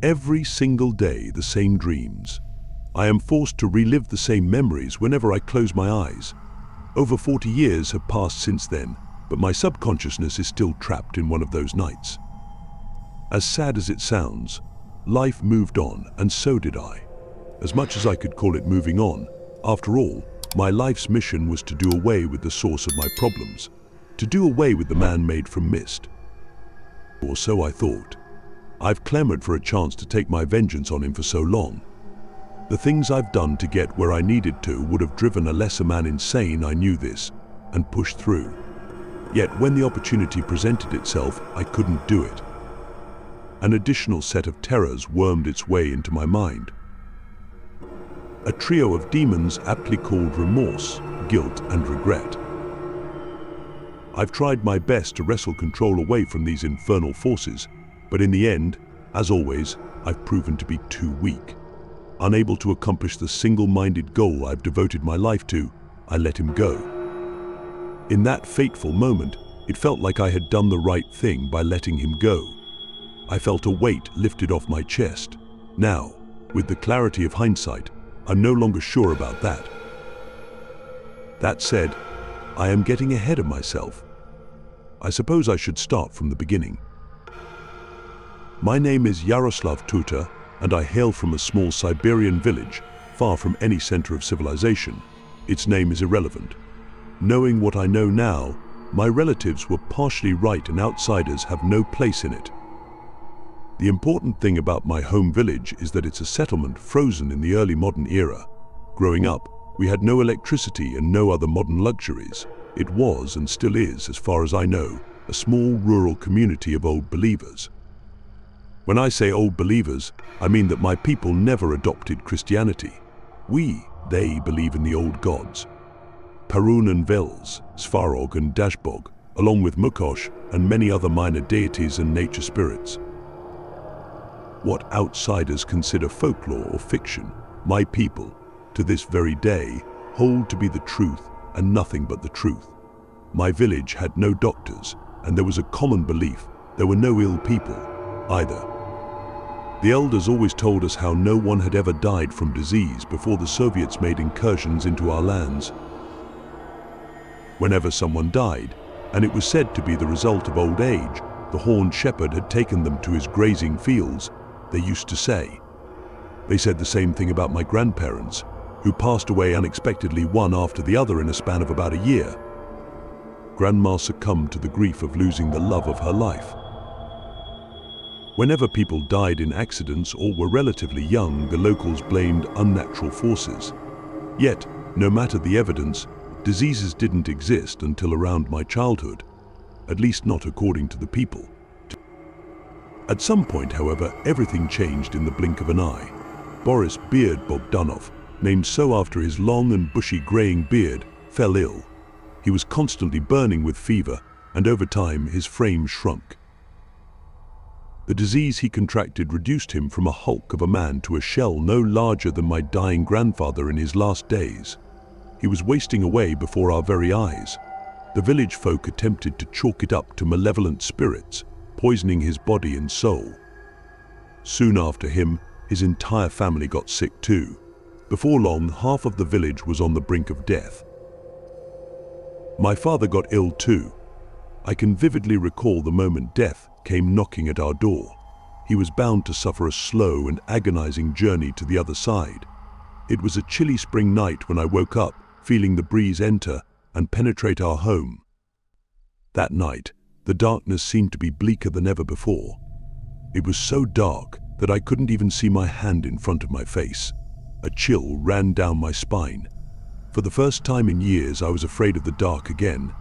Every single day, the same dreams. I am forced to relive the same memories whenever I close my eyes. Over 40 years have passed since then, but my subconsciousness is still trapped in one of those nights. As sad as it sounds, life moved on, and so did I. As much as I could call it moving on, after all, my life's mission was to do away with the source of my problems, to do away with the man made from mist. Or so I thought. I've clamored for a chance to take my vengeance on him for so long. The things I've done to get where I needed to would have driven a lesser man insane, I knew this, and pushed through. Yet when the opportunity presented itself, I couldn't do it. An additional set of terrors wormed its way into my mind. A trio of demons aptly called remorse, guilt, and regret. I've tried my best to wrestle control away from these infernal forces, but in the end, as always, I've proven to be too weak. Unable to accomplish the single-minded goal I've devoted my life to, I let him go. In that fateful moment, it felt like I had done the right thing by letting him go. I felt a weight lifted off my chest. Now, with the clarity of hindsight, I'm no longer sure about that. That said, I am getting ahead of myself. I suppose I should start from the beginning. My name is Yaroslav Tuta, and I hail from a small Siberian village, far from any center of civilization. Its name is irrelevant. Knowing what I know now, my relatives were partially right and outsiders have no place in it. The important thing about my home village is that it's a settlement frozen in the early modern era. Growing up, we had no electricity and no other modern luxuries. It was, and still is, as far as I know, a small rural community of old believers. When I say old believers, I mean that my people never adopted Christianity. They believe in the old gods. Perun and Vels, Svarog and Dashbog, along with Mukosh and many other minor deities and nature spirits. What outsiders consider folklore or fiction, my people, to this very day, hold to be the truth and nothing but the truth. My village had no doctors, and there was a common belief there were no ill people, either. The elders always told us how no one had ever died from disease before the Soviets made incursions into our lands. Whenever someone died, and it was said to be the result of old age, the horned shepherd had taken them to his grazing fields, they used to say. They said the same thing about my grandparents, who passed away unexpectedly one after the other in a span of about a year. Grandma succumbed to the grief of losing the love of her life. Whenever people died in accidents or were relatively young, the locals blamed unnatural forces. Yet, no matter the evidence, diseases didn't exist until around my childhood, at least not according to the people. At some point, however, everything changed in the blink of an eye. Boris Beard Bogdanov, named so after his long and bushy graying beard, fell ill. He was constantly burning with fever, and over time his frame shrunk. The disease he contracted reduced him from a hulk of a man to a shell no larger than my dying grandfather in his last days. He was wasting away before our very eyes. The village folk attempted to chalk it up to malevolent spirits, poisoning his body and soul. Soon after him, his entire family got sick too. Before long, half of the village was on the brink of death. My father got ill too. I can vividly recall the moment death came knocking at our door. He was bound to suffer a slow and agonizing journey to the other side. It was a chilly spring night when I woke up, feeling the breeze enter and penetrate our home. That night, the darkness seemed to be bleaker than ever before. It was so dark that I couldn't even see my hand in front of my face. A chill ran down my spine. For the first time in years, I was afraid of the dark again.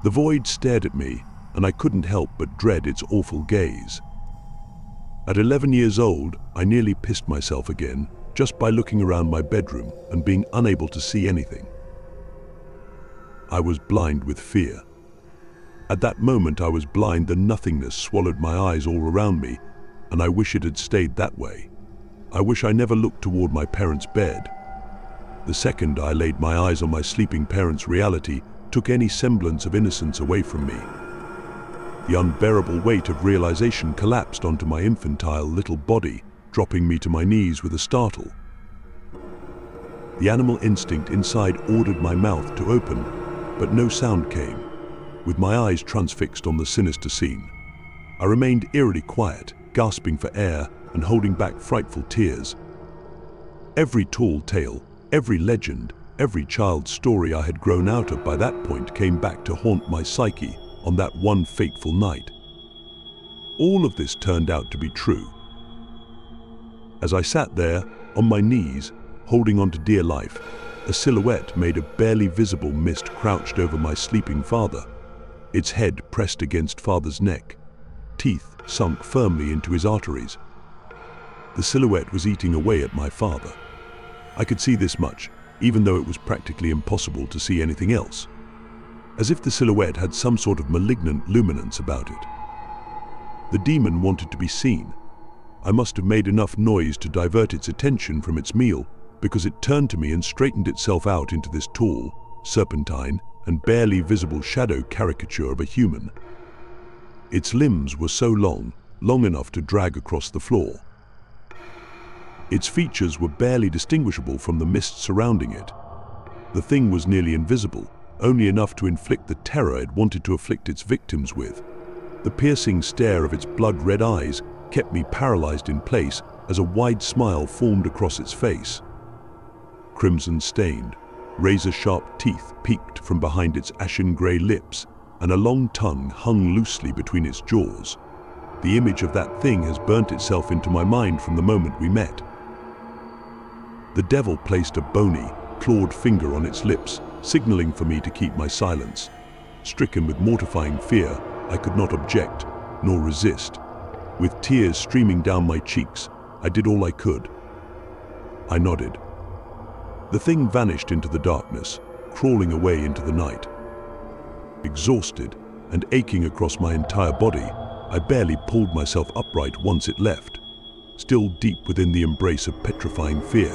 The void stared at me, and I couldn't help but dread its awful gaze. At 11 years old, I nearly pissed myself again, just by looking around my bedroom and being unable to see anything. I was blind with fear. At that moment I was blind, the nothingness swallowed my eyes all around me, and I wish it had stayed that way. I wish I never looked toward my parents' bed. The second I laid my eyes on my sleeping parents' reality took any semblance of innocence away from me. The unbearable weight of realization collapsed onto my infantile little body, dropping me to my knees with a startle. The animal instinct inside ordered my mouth to open, but no sound came. With my eyes transfixed on the sinister scene, I remained eerily quiet, gasping for air and holding back frightful tears. Every tall tale, every legend, every child's story I had grown out of by that point came back to haunt my psyche on that one fateful night. All of this turned out to be true. As I sat there, on my knees, holding on to dear life, a silhouette made of barely visible mist crouched over my sleeping father, its head pressed against father's neck, teeth sunk firmly into his arteries. The silhouette was eating away at my father. I could see this much, even though it was practically impossible to see anything else, as if the silhouette had some sort of malignant luminance about it. The demon wanted to be seen. I must have made enough noise to divert its attention from its meal, because it turned to me and straightened itself out into this tall, serpentine, and barely visible shadow caricature of a human. Its limbs were so long, long enough to drag across the floor. Its features were barely distinguishable from the mist surrounding it. The thing was nearly invisible, only enough to inflict the terror it wanted to afflict its victims with. The piercing stare of its blood-red eyes kept me paralyzed in place as a wide smile formed across its face. Crimson-stained, razor-sharp teeth peeked from behind its ashen-gray lips, and a long tongue hung loosely between its jaws. The image of that thing has burnt itself into my mind from the moment we met. The devil placed a bony, clawed finger on its lips, signaling for me to keep my silence. Stricken with mortifying fear, I could not object, nor resist. With tears streaming down my cheeks, I did all I could. I nodded. The thing vanished into the darkness, crawling away into the night. Exhausted and aching across my entire body, I barely pulled myself upright once it left, still deep within the embrace of petrifying fear.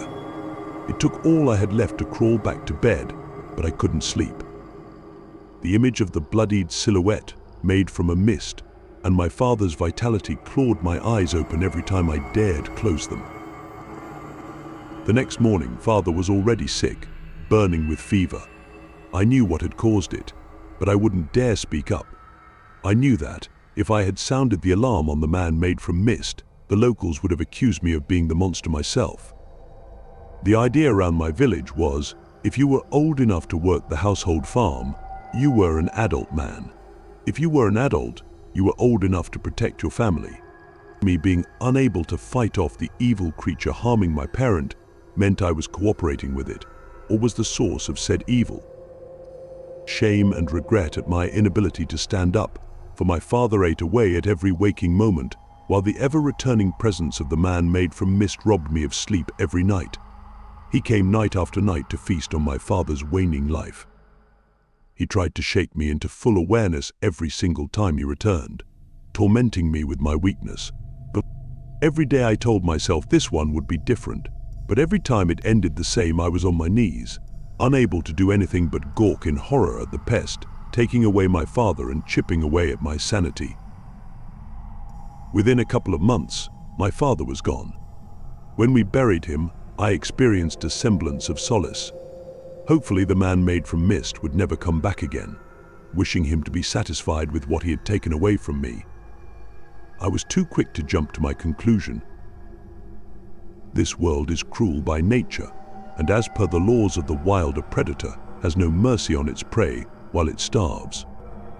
It took all I had left to crawl back to bed, but I couldn't sleep. The image of the bloodied silhouette made from a mist, and my father's vitality clawed my eyes open every time I dared close them. The next morning, father was already sick, burning with fever. I knew what had caused it, but I wouldn't dare speak up. I knew that, if I had sounded the alarm on the man made from mist, the locals would have accused me of being the monster myself. The idea around my village was, if you were old enough to work the household farm, you were an adult man. If you were an adult, you were old enough to protect your family. Me being unable to fight off the evil creature harming my parent meant I was cooperating with it, or was the source of said evil. Shame and regret at my inability to stand up, for my father ate away at every waking moment, while the ever-returning presence of the man made from mist robbed me of sleep every night. He came night after night to feast on my father's waning life. He tried to shake me into full awareness every single time he returned, tormenting me with my weakness. But every day I told myself this one would be different, but every time it ended the same. I was on my knees, unable to do anything but gawk in horror at the pest, taking away my father and chipping away at my sanity. Within a couple of months, my father was gone. When we buried him, I experienced a semblance of solace. Hopefully the man made from mist would never come back again, wishing him to be satisfied with what he had taken away from me. I was too quick to jump to my conclusion. This world is cruel by nature, and as per the laws of the wild, a predator has no mercy on its prey while it starves.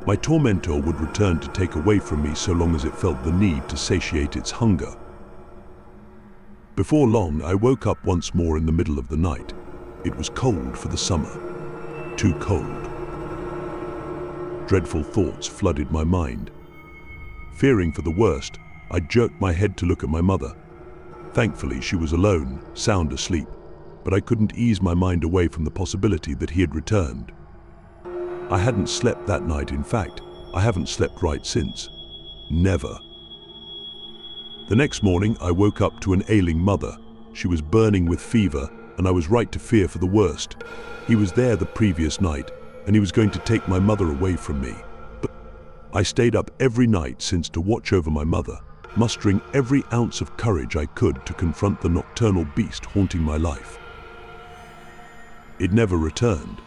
My tormentor would return to take away from me so long as it felt the need to satiate its hunger. Before long, I woke up once more in the middle of the night. It was cold for the summer. Too cold. Dreadful thoughts flooded my mind. Fearing for the worst, I jerked my head to look at my mother. Thankfully, she was alone, sound asleep, but I couldn't ease my mind away from the possibility that he had returned. I hadn't slept that night. In fact, I haven't slept right since. Never. The next morning, I woke up to an ailing mother. She was burning with fever, and I was right to fear for the worst. He was there the previous night, and he was going to take my mother away from me. But I stayed up every night since to watch over my mother, mustering every ounce of courage I could to confront the nocturnal beast haunting my life. It never returned.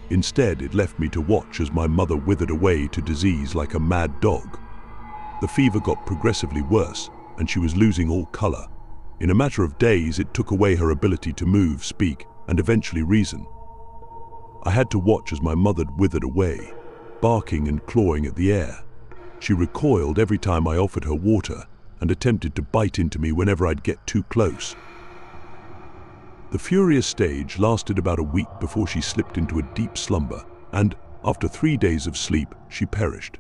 Instead, it left me to watch as my mother withered away to disease like a mad dog. The fever got progressively worse, and she was losing all color. In a matter of days, it took away her ability to move, speak, and eventually reason. I had to watch as my mother withered away, barking and clawing at the air. She recoiled every time I offered her water and attempted to bite into me whenever I'd get too close. The furious stage lasted about a week before she slipped into a deep slumber, and after 3 days of sleep, she perished.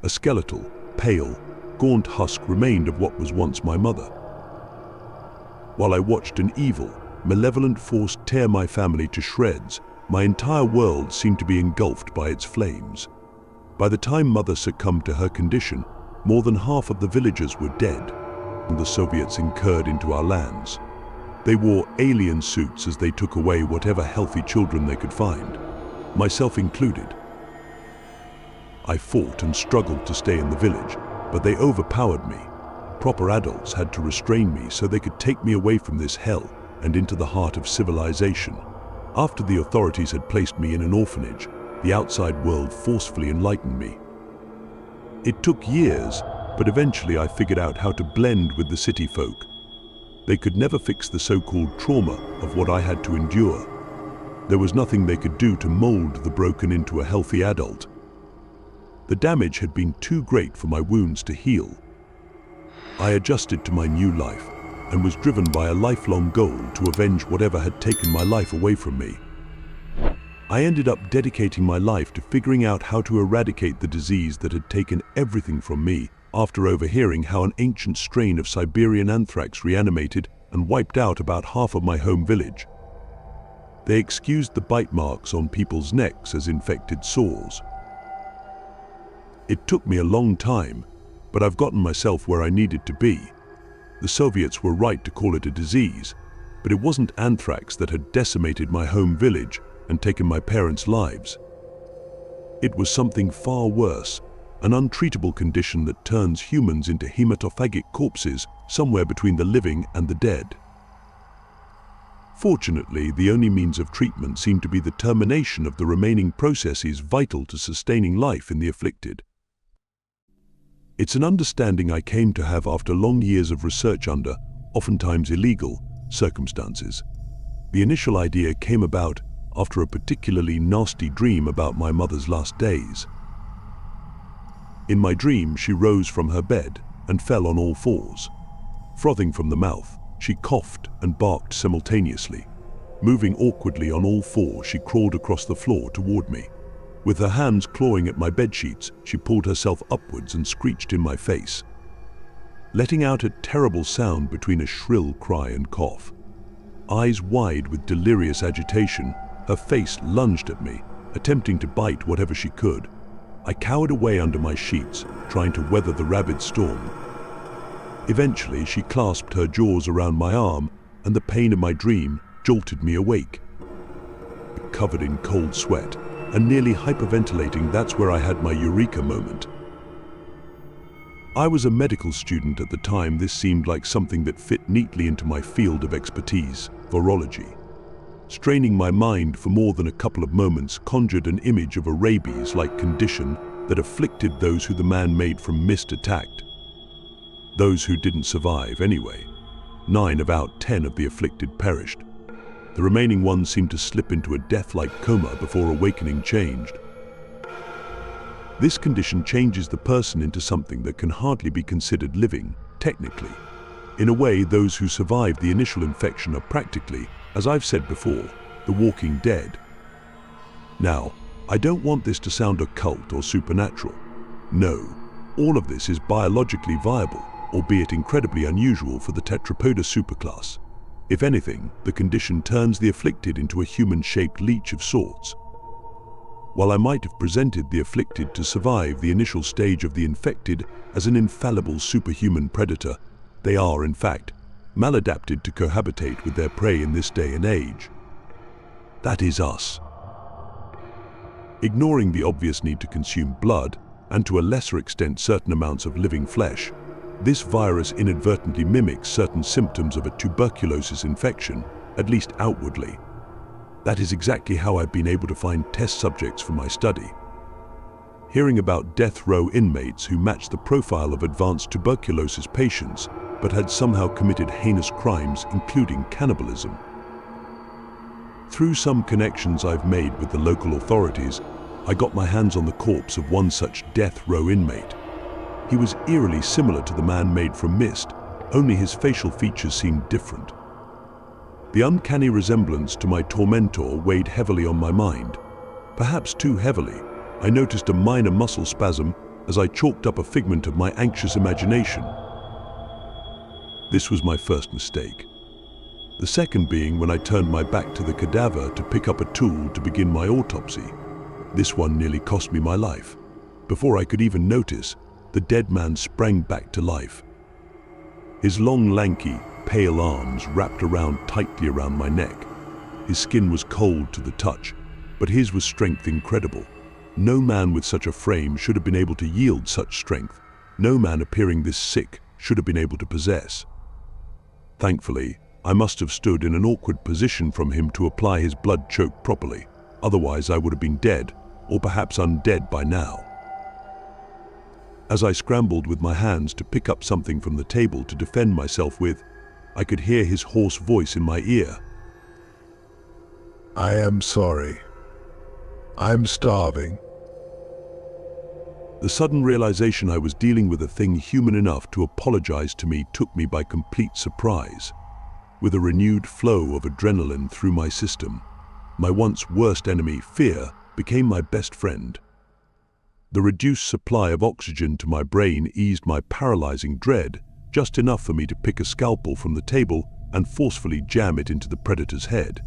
A skeletal, pale, gaunt husk remained of what was once my mother. While I watched an evil, malevolent force tear my family to shreds, my entire world seemed to be engulfed by its flames. By the time Mother succumbed to her condition, more than half of the villagers were dead, and the Soviets incurred into our lands. They wore alien suits as they took away whatever healthy children they could find, myself included. I fought and struggled to stay in the village, but they overpowered me. Proper adults had to restrain me so they could take me away from this hell and into the heart of civilization. After the authorities had placed me in an orphanage, the outside world forcefully enlightened me. It took years, but eventually I figured out how to blend with the city folk. They could never fix the so-called trauma of what I had to endure. There was nothing they could do to mold the broken into a healthy adult. The damage had been too great for my wounds to heal. I adjusted to my new life and was driven by a lifelong goal to avenge whatever had taken my life away from me. I ended up dedicating my life to figuring out how to eradicate the disease that had taken everything from me after overhearing how an ancient strain of Siberian anthrax reanimated and wiped out about half of my home village. They excused the bite marks on people's necks as infected sores. It took me a long time, but I've gotten myself where I needed to be. The Soviets were right to call it a disease, but it wasn't anthrax that had decimated my home village and taken my parents' lives. It was something far worse, an untreatable condition that turns humans into hematophagic corpses somewhere between the living and the dead. Fortunately, the only means of treatment seemed to be the termination of the remaining processes vital to sustaining life in the afflicted. It's an understanding I came to have after long years of research under, oftentimes illegal, circumstances. The initial idea came about after a particularly nasty dream about my mother's last days. In my dream, she rose from her bed and fell on all fours. Frothing from the mouth, she coughed and barked simultaneously. Moving awkwardly on all fours, she crawled across the floor toward me. With her hands clawing at my bedsheets, she pulled herself upwards and screeched in my face, letting out a terrible sound between a shrill cry and cough. Eyes wide with delirious agitation, her face lunged at me, attempting to bite whatever she could. I cowered away under my sheets, trying to weather the rabid storm. Eventually, she clasped her jaws around my arm, and the pain of my dream jolted me awake. Covered in cold sweat and nearly hyperventilating, that's where I had my eureka moment. I was a medical student at the time. This seemed like something that fit neatly into my field of expertise, virology. Straining my mind for more than a couple of moments conjured an image of a rabies-like condition that afflicted those who the man made from mist attacked. Those who didn't survive anyway. 9 out 10 of the afflicted perished. The remaining ones seemed to slip into a death-like coma before awakening changed. This condition changes the person into something that can hardly be considered living, technically. In a way, those who survived the initial infection are practically, as I've said before, the walking dead. Now, I don't want this to sound occult or supernatural. No, all of this is biologically viable, albeit incredibly unusual for the tetrapoda superclass. If anything, the condition turns the afflicted into a human-shaped leech of sorts. While I might have presented the afflicted to survive the initial stage of the infected as an infallible superhuman predator, they are, in fact, maladapted to cohabitate with their prey in this day and age. That is us. Ignoring the obvious need to consume blood, and to a lesser extent certain amounts of living flesh, this virus inadvertently mimics certain symptoms of a tuberculosis infection, at least outwardly. That is exactly how I've been able to find test subjects for my study. Hearing about death row inmates who matched the profile of advanced tuberculosis patients but had somehow committed heinous crimes, including cannibalism. Through some connections I've made with the local authorities, I got my hands on the corpse of one such death row inmate. He was eerily similar to the man made from mist, only his facial features seemed different. The uncanny resemblance to my tormentor weighed heavily on my mind. Perhaps too heavily, I noticed a minor muscle spasm as I chalked up a figment of my anxious imagination. This was my first mistake. The second being when I turned my back to the cadaver to pick up a tool to begin my autopsy. This one nearly cost me my life. Before I could even notice, the dead man sprang back to life. His long, lanky, pale arms wrapped around tightly around my neck. His skin was cold to the touch, but his was strength incredible. No man with such a frame should have been able to yield such strength. No man appearing this sick should have been able to possess. Thankfully, I must have stood in an awkward position from him to apply his blood choke properly. Otherwise, I would have been dead, or perhaps undead by now. As I scrambled with my hands to pick up something from the table to defend myself with, I could hear his hoarse voice in my ear. "I am sorry. I'm starving." The sudden realization I was dealing with a thing human enough to apologize to me took me by complete surprise. With a renewed flow of adrenaline through my system, my once worst enemy, fear, became my best friend. The reduced supply of oxygen to my brain eased my paralyzing dread, just enough for me to pick a scalpel from the table and forcefully jam it into the predator's head.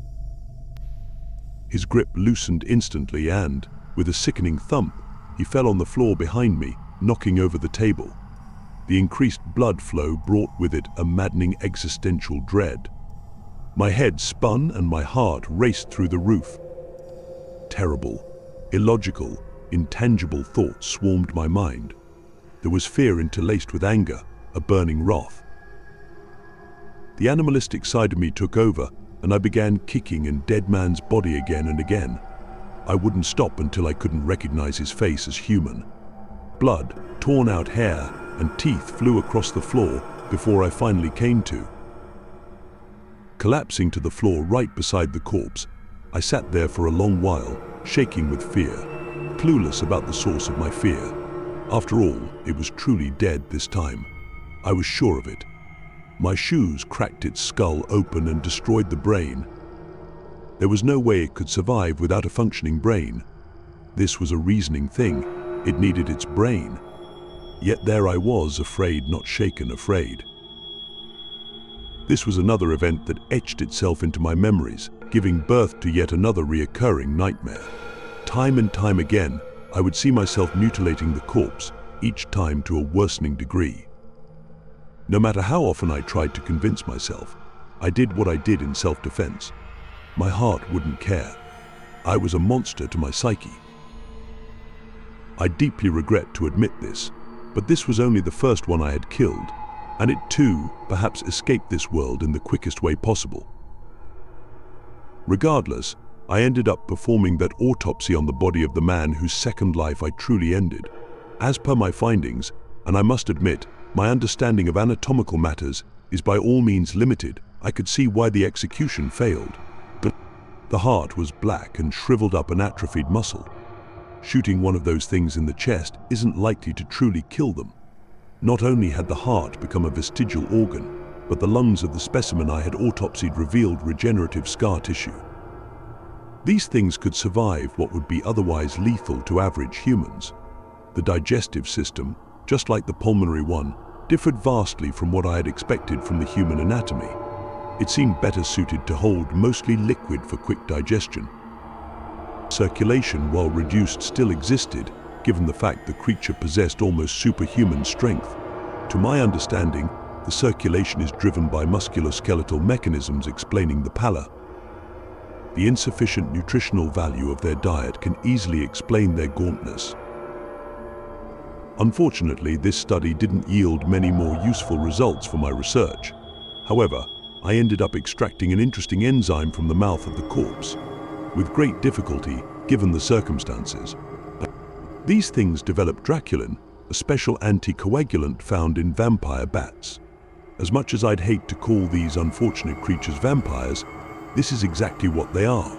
His grip loosened instantly and, with a sickening thump, he fell on the floor behind me, knocking over the table. The increased blood flow brought with it a maddening existential dread. My head spun and my heart raced through the roof. Terrible, illogical, intangible thoughts swarmed my mind. There was fear interlaced with anger, a burning wrath. The animalistic side of me took over, and I began kicking in Dead Man's body again and again. I wouldn't stop until I couldn't recognize his face as human. Blood, torn out hair, and teeth flew across the floor before I finally came to. Collapsing to the floor right beside the corpse, I sat there for a long while, shaking with fear, clueless about the source of my fear. After all, it was truly dead this time. I was sure of it. My shoes cracked its skull open and destroyed the brain. There was no way it could survive without a functioning brain. This was a reasoning thing. It needed its brain. Yet there I was, afraid, not shaken, afraid. This was another event that etched itself into my memories, giving birth to yet another reoccurring nightmare. Time and time again, I would see myself mutilating the corpse, each time to a worsening degree. No matter how often I tried to convince myself, I did what I did in self-defense. My heart wouldn't care. I was a monster to my psyche. I deeply regret to admit this, but this was only the first one I had killed, and it too perhaps escaped this world in the quickest way possible. Regardless, I ended up performing that autopsy on the body of the man whose second life I truly ended. As per my findings, and I must admit, my understanding of anatomical matters is by all means limited, I could see why the execution failed. The heart was black and shriveled up an atrophied muscle. Shooting one of those things in the chest isn't likely to truly kill them. Not only had the heart become a vestigial organ, but the lungs of the specimen I had autopsied revealed regenerative scar tissue. These things could survive what would be otherwise lethal to average humans. The digestive system, just like the pulmonary one, differed vastly from what I had expected from the human anatomy. It seemed better suited to hold mostly liquid for quick digestion. Circulation, while reduced, still existed, given the fact the creature possessed almost superhuman strength. To my understanding, the circulation is driven by musculoskeletal mechanisms explaining the pallor. The insufficient nutritional value of their diet can easily explain their gauntness. Unfortunately, this study didn't yield many more useful results for my research. However, I ended up extracting an interesting enzyme from the mouth of the corpse, with great difficulty given the circumstances. These things develop Draculin, a special anticoagulant found in vampire bats. As much as I'd hate to call these unfortunate creatures vampires, this is exactly what they are.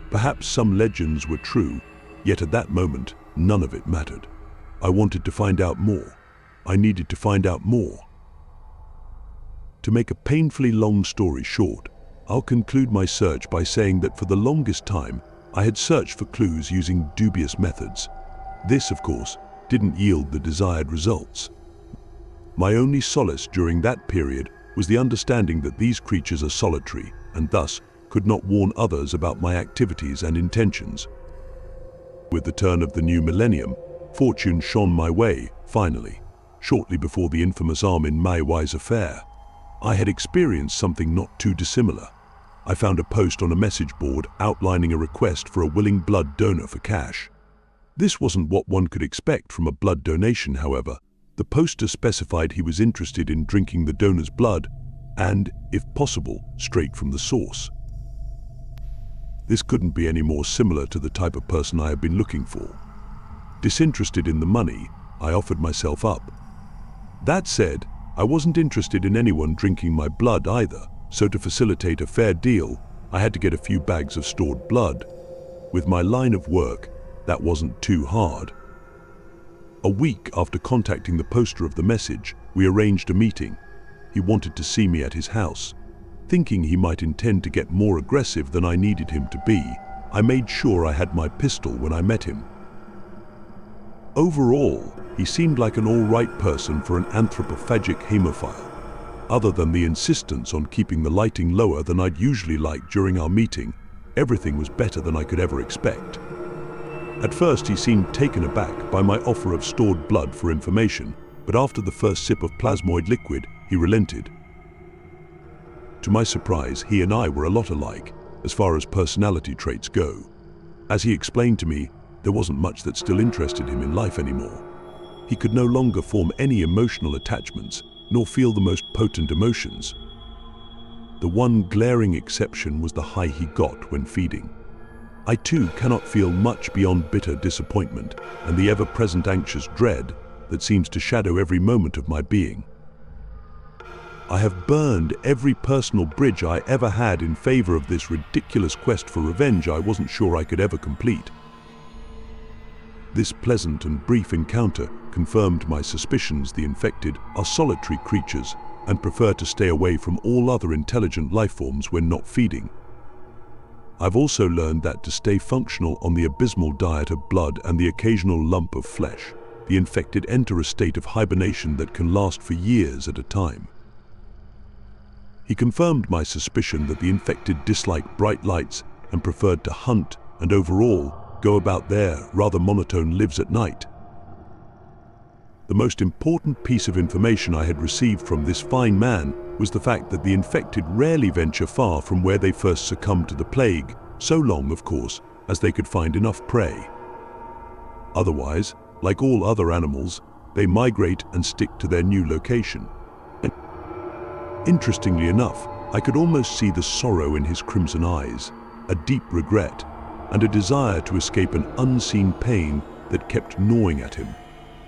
Perhaps some legends were true, yet at that moment, none of it mattered. I wanted to find out more. I needed to find out more. To make a painfully long story short, I'll conclude my search by saying that for the longest time, I had searched for clues using dubious methods. This, of course, didn't yield the desired results. My only solace during that period was the understanding that these creatures are solitary and thus could not warn others about my activities and intentions. With the turn of the new millennium, fortune shone my way, finally, shortly before the infamous Armin Maiwai's affair. I had experienced something not too dissimilar. I found a post on a message board outlining a request for a willing blood donor for cash. This wasn't what one could expect from a blood donation, however. The poster specified he was interested in drinking the donor's blood and, if possible, straight from the source. This couldn't be any more similar to the type of person I had been looking for. Disinterested in the money, I offered myself up. That said, I wasn't interested in anyone drinking my blood either, so to facilitate a fair deal, I had to get a few bags of stored blood. With my line of work, that wasn't too hard. A week after contacting the poster of the message, we arranged a meeting. He wanted to see me at his house. Thinking he might intend to get more aggressive than I needed him to be, I made sure I had my pistol when I met him. Overall, he seemed like an all-right person for an anthropophagic hemophile. Other than the insistence on keeping the lighting lower than I'd usually like during our meeting, everything was better than I could ever expect. At first, he seemed taken aback by my offer of stored blood for information, but after the first sip of plasmoid liquid, he relented. To my surprise, he and I were a lot alike, as far as personality traits go. As he explained to me, there wasn't much that still interested him in life anymore. He could no longer form any emotional attachments, nor feel the most potent emotions. The one glaring exception was the high he got when feeding. I too cannot feel much beyond bitter disappointment and the ever-present anxious dread that seems to shadow every moment of my being. I have burned every personal bridge I ever had in favor of this ridiculous quest for revenge I wasn't sure I could ever complete. This pleasant and brief encounter confirmed my suspicions the infected are solitary creatures and prefer to stay away from all other intelligent life forms when not feeding. I've also learned that to stay functional on the abysmal diet of blood and the occasional lump of flesh, the infected enter a state of hibernation that can last for years at a time. He confirmed my suspicion that the infected disliked bright lights and preferred to hunt and overall go about their rather monotone lives at night. The most important piece of information I had received from this fine man was the fact that the infected rarely venture far from where they first succumbed to the plague, so long, of course, as they could find enough prey. Otherwise, like all other animals, they migrate and stick to their new location. Interestingly enough, I could almost see the sorrow in his crimson eyes, a deep regret, and a desire to escape an unseen pain that kept gnawing at him.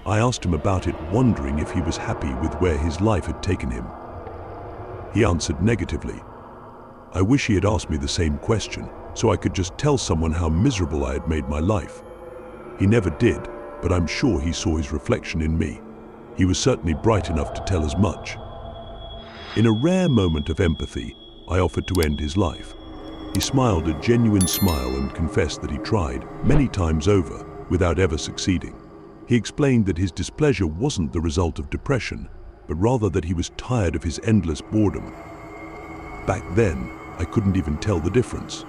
I asked him about it, wondering if he was happy with where his life had taken him. He answered negatively. I wish he had asked me the same question, so I could just tell someone how miserable I had made my life. He never did, but I'm sure he saw his reflection in me. He was certainly bright enough to tell as much. In a rare moment of empathy, I offered to end his life. He smiled a genuine smile and confessed that he tried, many times over, without ever succeeding. He explained that his displeasure wasn't the result of depression, but rather that he was tired of his endless boredom. Back then, I couldn't even tell the difference.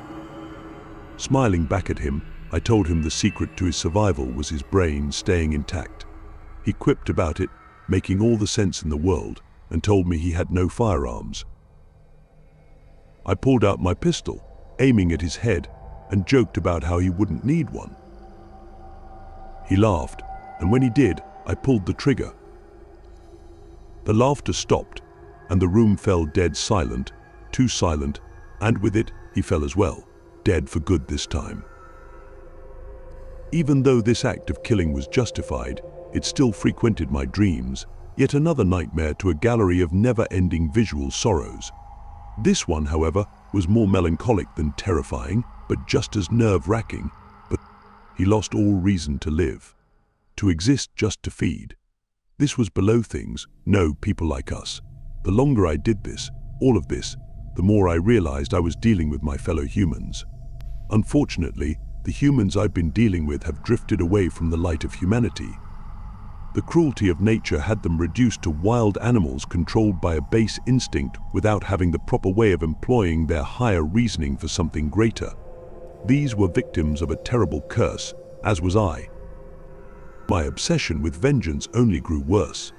Smiling back at him, I told him the secret to his survival was his brain staying intact. He quipped about it, making all the sense in the world, and told me he had no firearms. I pulled out my pistol, aiming at his head, and joked about how he wouldn't need one. He laughed, and when he did, I pulled the trigger. The laughter stopped, and the room fell dead silent, too silent, and with it, he fell as well, dead for good this time. Even though this act of killing was justified, it still frequented my dreams, yet another nightmare to a gallery of never-ending visual sorrows. This one, however, was more melancholic than terrifying, but just as nerve-wracking. But he lost all reason to live, to exist just to feed. This was below things, no people like us. The longer I did this, all of this, the more I realized I was dealing with my fellow humans. Unfortunately, the humans I've been dealing with have drifted away from the light of humanity. The cruelty of nature had them reduced to wild animals controlled by a base instinct without having the proper way of employing their higher reasoning for something greater. These were victims of a terrible curse, as was I. My obsession with vengeance only grew worse.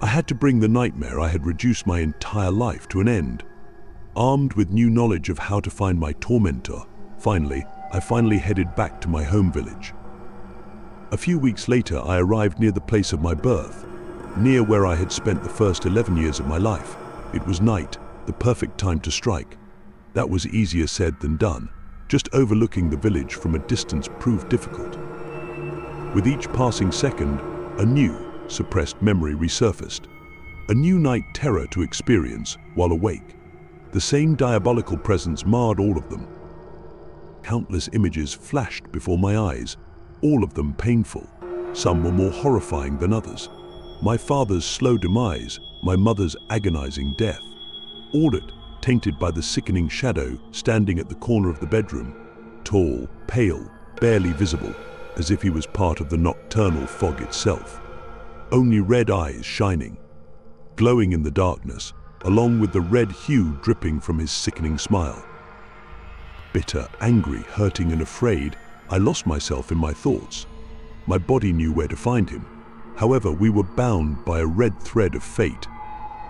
I had to bring the nightmare I had reduced my entire life to an end. Armed with new knowledge of how to find my tormentor, I finally headed back to my home village. A few weeks later, I arrived near the place of my birth, near where I had spent the first 11 years of my life. It was night, the perfect time to strike. That was easier said than done. Just overlooking the village from a distance proved difficult. With each passing second, a new, suppressed memory resurfaced. A new night terror to experience while awake. The same diabolical presence marred all of them. Countless images flashed before my eyes, all of them painful. Some were more horrifying than others. My father's slow demise, my mother's agonizing death. All it, tainted by the sickening shadow standing at the corner of the bedroom. Tall, pale, barely visible, as if he was part of the nocturnal fog itself. Only red eyes shining, glowing in the darkness, along with the red hue dripping from his sickening smile. Bitter, angry, hurting, and afraid, I lost myself in my thoughts. My body knew where to find him. However, we were bound by a red thread of fate.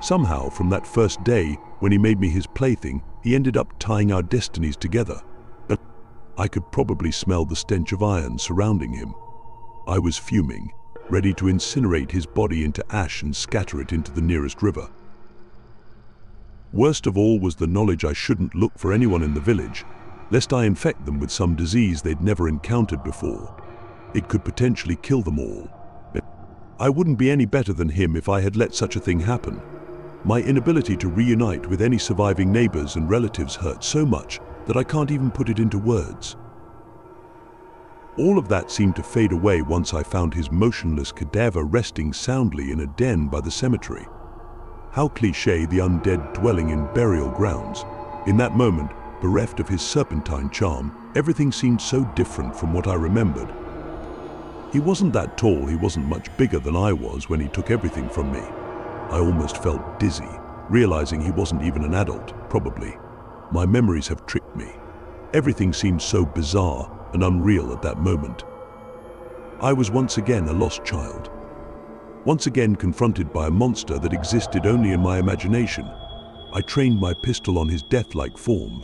Somehow, from that first day, when he made me his plaything, he ended up tying our destinies together. And I could probably smell the stench of iron surrounding him. I was fuming, ready to incinerate his body into ash and scatter it into the nearest river. Worst of all was the knowledge I shouldn't look for anyone in the village, lest I infect them with some disease they'd never encountered before. It could potentially kill them all. I wouldn't be any better than him if I had let such a thing happen. My inability to reunite with any surviving neighbors and relatives hurt so much that I can't even put it into words. All of that seemed to fade away once I found his motionless cadaver resting soundly in a den by the cemetery. How cliché the undead dwelling in burial grounds. In that moment, bereft of his serpentine charm, everything seemed so different from what I remembered. He wasn't that tall, he wasn't much bigger than I was when he took everything from me. I almost felt dizzy, realizing he wasn't even an adult, probably. My memories have tricked me. Everything seemed so bizarre and unreal at that moment. I was once again a lost child. Once again confronted by a monster that existed only in my imagination. I trained my pistol on his death-like form.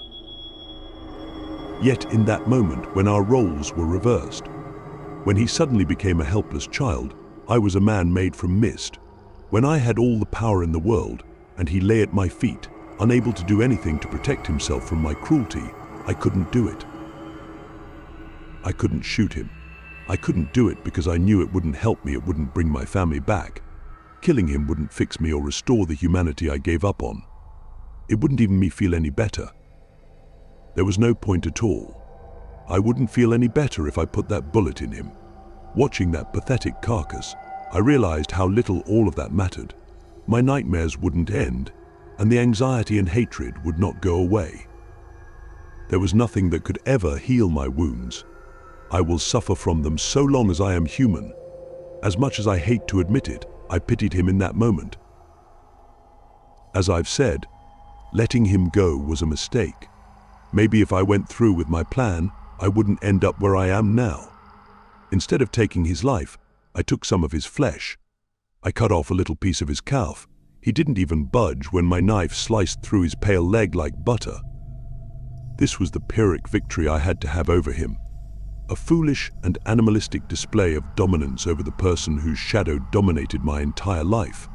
Yet in that moment, when our roles were reversed, when he suddenly became a helpless child, I was a man made from mist. When I had all the power in the world, and he lay at my feet, unable to do anything to protect himself from my cruelty, I couldn't do it. I couldn't shoot him. I couldn't do it because I knew it wouldn't help me, it wouldn't bring my family back. Killing him wouldn't fix me or restore the humanity I gave up on. It wouldn't even make me feel any better. There was no point at all. I wouldn't feel any better if I put that bullet in him. Watching that pathetic carcass, I realized how little all of that mattered. My nightmares wouldn't end, and the anxiety and hatred would not go away. There was nothing that could ever heal my wounds. I will suffer from them so long as I am human. As much as I hate to admit it, I pitied him in that moment. As I've said, letting him go was a mistake. Maybe if I went through with my plan, I wouldn't end up where I am now. Instead of taking his life, I took some of his flesh. I cut off a little piece of his calf. He didn't even budge when my knife sliced through his pale leg like butter. This was the Pyrrhic victory I had to have over him. a foolish and animalistic display of dominance over the person whose shadow dominated my entire life.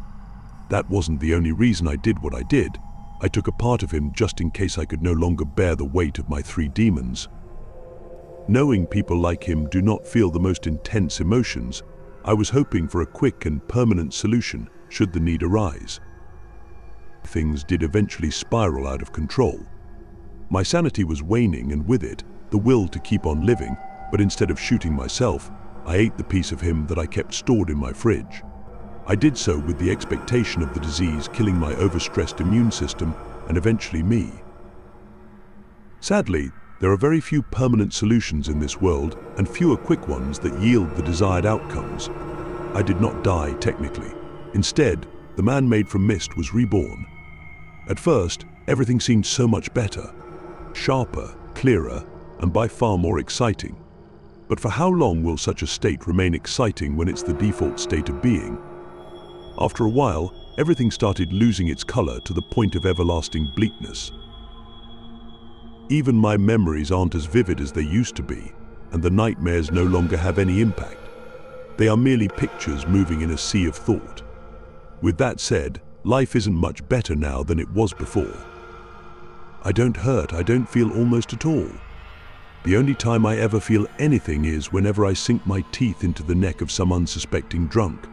That wasn't the only reason I did what I did. I took a part of him just in case I could no longer bear the weight of my 3 demons. Knowing people like him do not feel the most intense emotions, I was hoping for a quick and permanent solution should the need arise. Things did eventually spiral out of control. My sanity was waning, and with it, the will to keep on living, but instead of shooting myself, I ate the piece of him that I kept stored in my fridge. I did so with the expectation of the disease killing my overstressed immune system and eventually me. Sadly, there are very few permanent solutions in this world and fewer quick ones that yield the desired outcomes. I did not die technically. Instead, the man made from mist was reborn. At first, everything seemed so much better, sharper, clearer, and by far more exciting. But for how long will such a state remain exciting when it's the default state of being? After a while, everything started losing its color to the point of everlasting bleakness. Even my memories aren't as vivid as they used to be, and the nightmares no longer have any impact. They are merely pictures moving in a sea of thought. With that said, life isn't much better now than it was before. I don't hurt, I don't feel almost at all. The only time I ever feel anything is whenever I sink my teeth into the neck of some unsuspecting drunk.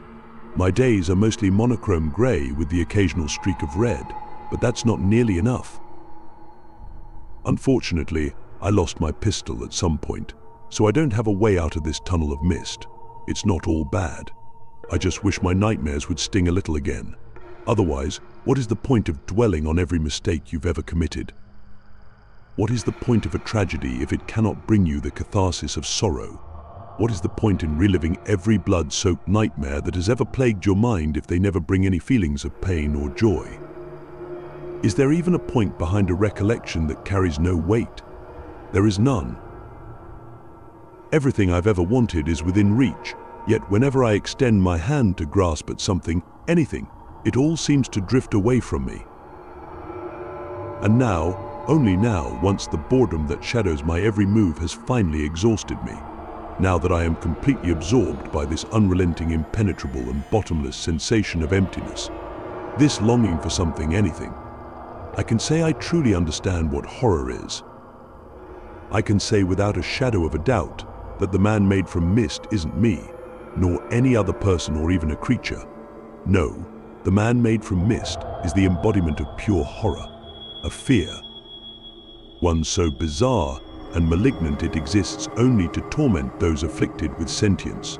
My days are mostly monochrome gray with the occasional streak of red, but that's not nearly enough. Unfortunately, I lost my pistol at some point, so I don't have a way out of this tunnel of mist. It's not all bad. I just wish my nightmares would sting a little again. Otherwise, what is the point of dwelling on every mistake you've ever committed? What is the point of a tragedy if it cannot bring you the catharsis of sorrow? What is the point in reliving every blood-soaked nightmare that has ever plagued your mind if they never bring any feelings of pain or joy? Is there even a point behind a recollection that carries no weight? There is none. Everything I've ever wanted is within reach, yet whenever I extend my hand to grasp at something, anything, it all seems to drift away from me. And now, only now, once the boredom that shadows my every move has finally exhausted me, now that I am completely absorbed by this unrelenting, impenetrable and bottomless sensation of emptiness, this longing for something, anything, I can say I truly understand what horror is. I can say without a shadow of a doubt that the man made from mist isn't me, nor any other person or even a creature. No, the man made from mist is the embodiment of pure horror, of fear. One so bizarre and malignant it exists only to torment those afflicted with sentience.